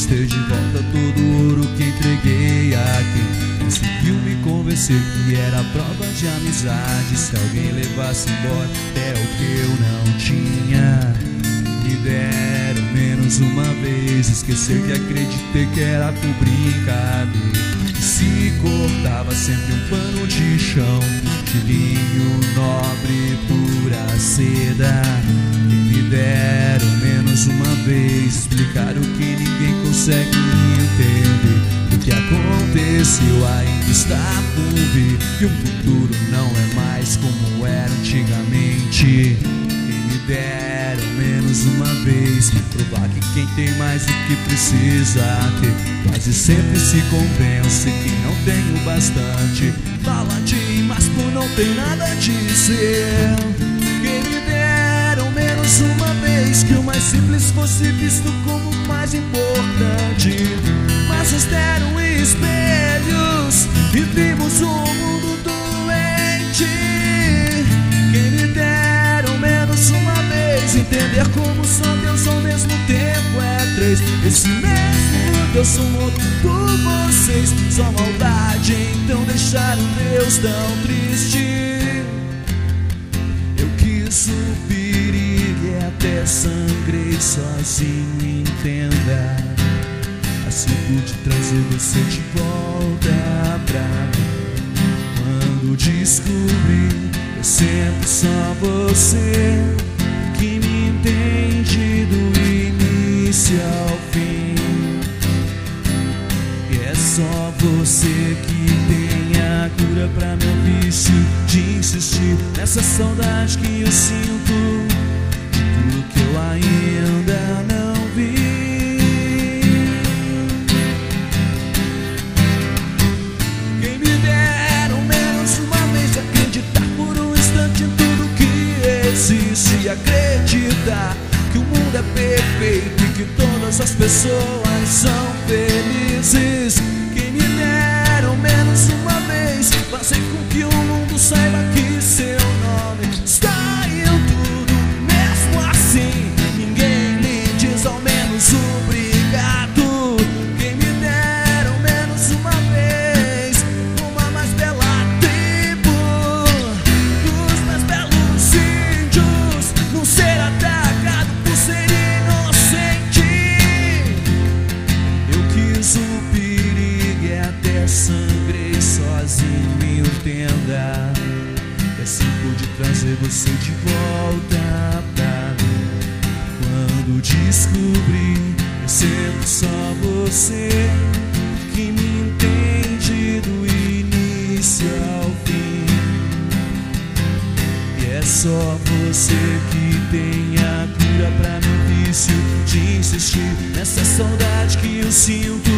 ter de volta todo o ouro que entreguei a quem conseguiu me convencer que era prova de amizade. Se alguém levasse embora até o que eu não tinha, me deram menos uma vez. Esquecer que acreditei que era por brincadeira. Se cortava sempre um pano de chão de linho nobre, pura seda. E me deram menos uma vez. Explicar o que ninguém consegue entender. O que aconteceu ainda está por vir, que o futuro não é mais como era antigamente. E me deram menos uma vez. Provar que quem tem mais do que precisa ter quase sempre se convence que não tem o bastante. Fala demais por não ter nada a dizer. Que me deram menos uma vez, que o mais simples fosse visto como o mais importante. Mas nos deram espelhos e vimos um mundo doente. Que me deram menos uma vez, entender como só Deus ao mesmo tempo é três. Esse mesmo Deus somou por vocês. Só maldade, então deixaram Deus tão triste. Eu quis o perigo e até sangrei sozinho, entenda. Assim pude trazer você de volta pra mim. Quando descobri é sempre só você que me entende do início ao fim. E é só você que tem a cura pra meu vício de insistir nessa saudade que eu sinto de tudo que eu ainda não vi. Quem me deram menos uma vez acreditar por um instante em tudo que existe, e acreditar que o mundo é perfeito e que todas as pessoas são felizes. Quem me deram menos uma vez fazer com que o mundo saiba que seu nome está em tudo. Mesmo assim, ninguém lhe diz ao menos obrigado. Quem me deram menos uma vez uma mais bela tribo dos mais belos índios, não ser atacado por ser inocente. Eu quis o perigo e até sangrei sozinho em tenda. E assim pude trazer você de volta pra mim. Quando descobri é sempre só você que me entende do início ao fim. E é só você que tem a cura pra meu vício de insistir nessa saudade que eu sinto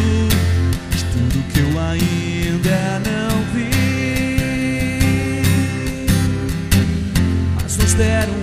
de tudo que eu ainda não vi. Mas nos deram